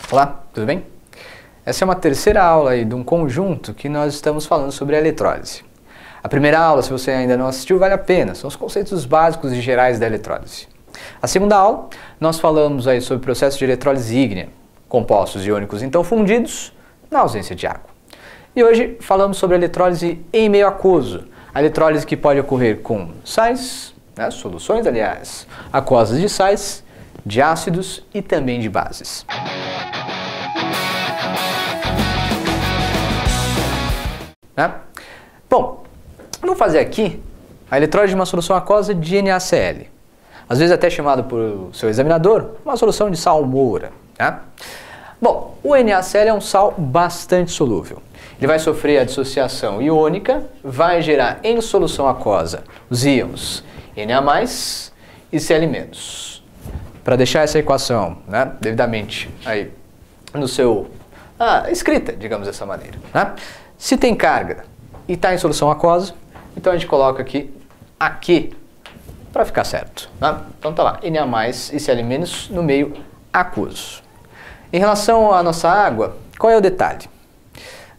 Olá, tudo bem? Essa é uma terceira aula aí de um conjunto que nós estamos falando sobre a eletrólise. A primeira aula, se você ainda não assistiu, vale a pena, são os conceitos básicos e gerais da eletrólise. A segunda aula, nós falamos aí sobre o processo de eletrólise ígnea, compostos iônicos então fundidos na ausência de água. E hoje falamos sobre a eletrólise em meio aquoso, a eletrólise que pode ocorrer com sais, soluções aliás, aquosas de sais, de ácidos e também de bases. Bom, vamos fazer aqui a eletrólise de uma solução aquosa de NaCl. Às vezes até chamado por seu examinador, uma solução de sal moura. Bom, o NaCl é um sal bastante solúvel. Ele vai sofrer a dissociação iônica, vai gerar em solução aquosa os íons Na+, e Cl-. Para deixar essa equação devidamente aí no seu escrita, digamos dessa maneira. Se tem carga e está em solução aquosa, então a gente coloca aqui para ficar certo. Então tá lá, Na+, e Cl- no meio aquoso. Em relação à nossa água, qual é o detalhe?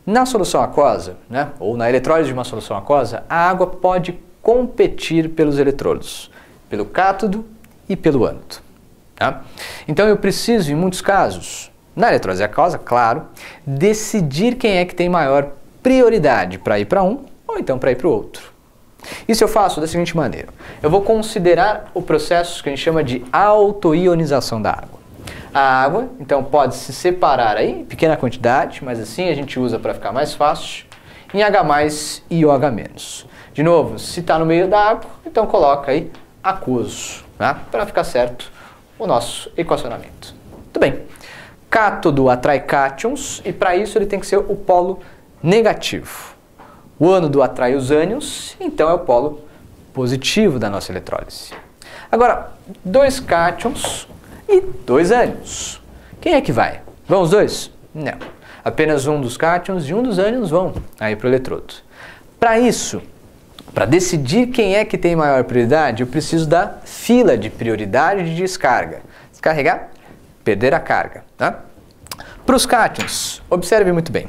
Na solução aquosa, ou na eletrólise de uma solução aquosa, a água pode competir pelos eletrólitos, pelo cátodo e pelo ânodo. Então eu preciso, em muitos casos, na eletrólise aquosa, claro, decidir quem é que tem maior prioridade para ir para um ou então para ir para o outro. Isso eu faço da seguinte maneira. Eu vou considerar o processo que a gente chama de autoionização da água. A água, então, pode se separar aí em pequena quantidade, mas assim a gente usa para ficar mais fácil, em H+ e OH-. De novo, se está no meio da água, então coloca aí aquoso, para ficar certo o nosso equacionamento. Muito bem. Cátodo atrai cátions e para isso ele tem que ser o polo negativo. O ânodo atrai os ânions, então é o polo positivo da nossa eletrólise. Agora, 2 cátions e 2 ânions. Quem é que vai? Vão os dois? Não. Apenas um dos cátions e um dos ânions vão aí para o eletrodo. Para isso, para decidir quem é que tem maior prioridade, eu preciso da fila de prioridade de descarga. Descarregar, perder a carga. Para os cátions, observe muito bem.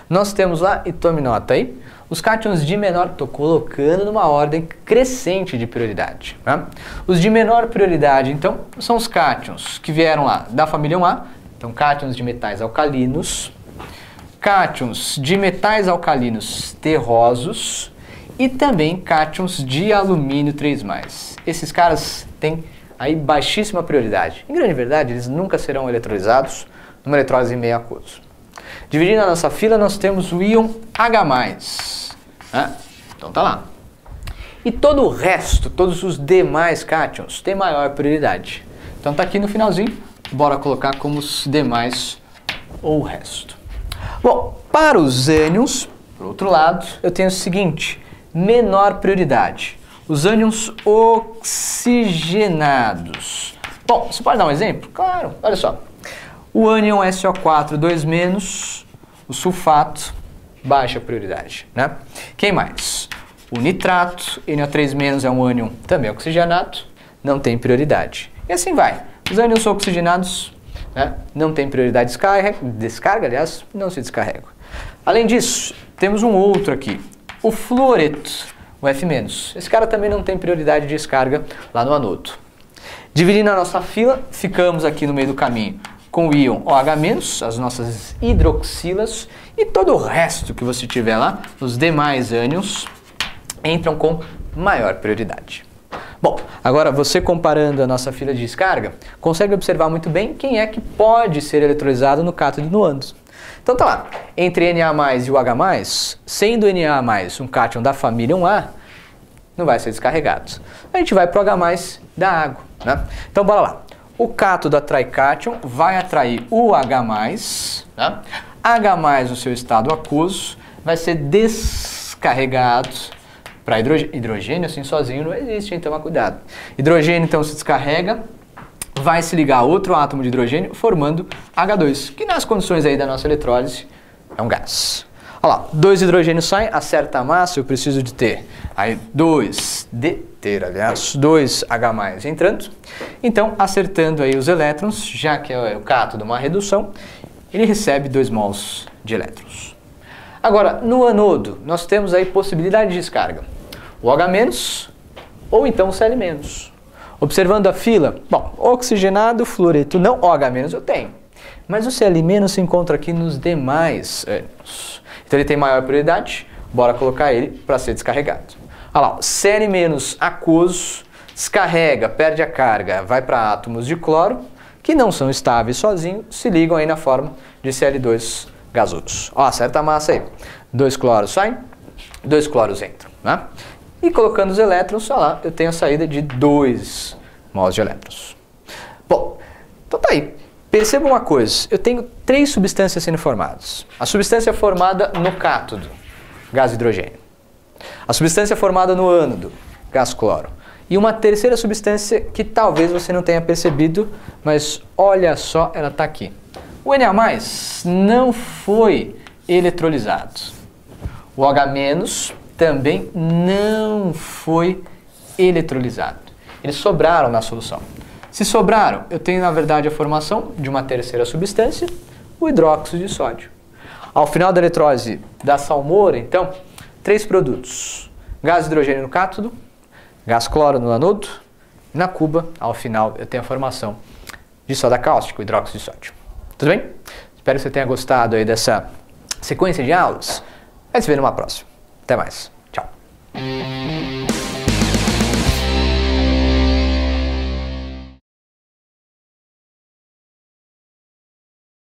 Nós temos lá, e tome nota aí, os cátions de menor, estou colocando numa ordem crescente de prioridade. Os de menor prioridade, então, são os cátions que vieram lá da família 1A, então cátions de metais alcalinos, cátions de metais alcalinos terrosos e também cátions de alumínio 3+. Esses caras têm aí baixíssima prioridade. Em grande verdade, eles nunca serão eletrolizados numa eletrólise em meio aquoso. Dividindo a nossa fila, nós temos o íon H+. Então tá lá. E todo o resto, todos os demais cátions, têm maior prioridade. Então tá aqui no finalzinho, bora colocar como os demais ou o resto. Bom, para os ânions, por outro lado, eu tenho o seguinte, menor prioridade. Os ânions oxigenados. Bom, você pode dar um exemplo? Claro, olha só. O ânion SO4 2-, o sulfato, baixa prioridade. Quem mais? O nitrato, NO3- é um ânion também oxigenado, não tem prioridade. E assim vai. Os ânions oxigenados não tem prioridade de descarga, aliás, não se descarregam. Além disso, temos um outro aqui, o fluoreto, o F-. Esse cara também não tem prioridade de descarga lá no anodo. Dividindo a nossa fila, ficamos aqui no meio do caminho com o íon OH-, as nossas hidroxilas, e todo o resto que você tiver lá, os demais ânions, entram com maior prioridade. Bom, agora você comparando a nossa fila de descarga, consegue observar muito bem quem é que pode ser eletrolizado no cátodo e no ânodo. Então tá lá, entre Na+ e o H+, sendo Na+ um cátion da família 1A, não vai ser descarregado. A gente vai para o H+ da água. Então bora lá. O cátodo atrai cátion, vai atrair o H+, H+, no seu estado aquoso, vai ser descarregado para hidrogênio. Hidrogênio assim sozinho não existe, então toma cuidado. Hidrogênio então se descarrega, vai se ligar a outro átomo de hidrogênio formando H2, que nas condições aí da nossa eletrólise é um gás. Olha lá, 2 hidrogênios saem, acerta a massa, eu preciso de ter aí 2 H+ entrando. Então, acertando aí os elétrons, já que é o cátodo uma redução, ele recebe 2 mols de elétrons. Agora, no anodo, nós temos aí possibilidade de descarga. O H- ou então o Cl-. Observando a fila, bom, oxigenado, fluoreto não, OH- eu tenho. Mas o Cl- se encontra aqui nos demais ânions. Então ele tem maior prioridade, bora colocar ele para ser descarregado. Olha lá, Cl- aquoso, descarrega, perde a carga, vai para átomos de cloro, que não são estáveis sozinhos, se ligam aí na forma de Cl2 gasosos. Ó, acerta a massa aí. 2 cloros saem, 2 cloros entram, né? E colocando os elétrons, olha lá, eu tenho a saída de 2 mols de elétrons. Bom, então tá aí. Perceba uma coisa, eu tenho 3 substâncias sendo formadas. A substância formada no cátodo, gás hidrogênio. A substância formada no ânodo, gás cloro. E uma terceira substância que talvez você não tenha percebido, mas olha só, ela está aqui. O Na+, não foi eletrolizado. O H- também não foi eletrolizado. Eles sobraram na solução. Se sobraram, eu tenho na verdade a formação de uma terceira substância, o hidróxido de sódio. Ao final da eletrólise da salmoura, então, 3 produtos. Gás hidrogênio no cátodo, gás cloro no anodo, e na cuba, ao final, eu tenho a formação de soda cáustica, o hidróxido de sódio. Tudo bem? Espero que você tenha gostado aí dessa sequência de aulas. A gente se vê numa próxima. Até mais. Tchau.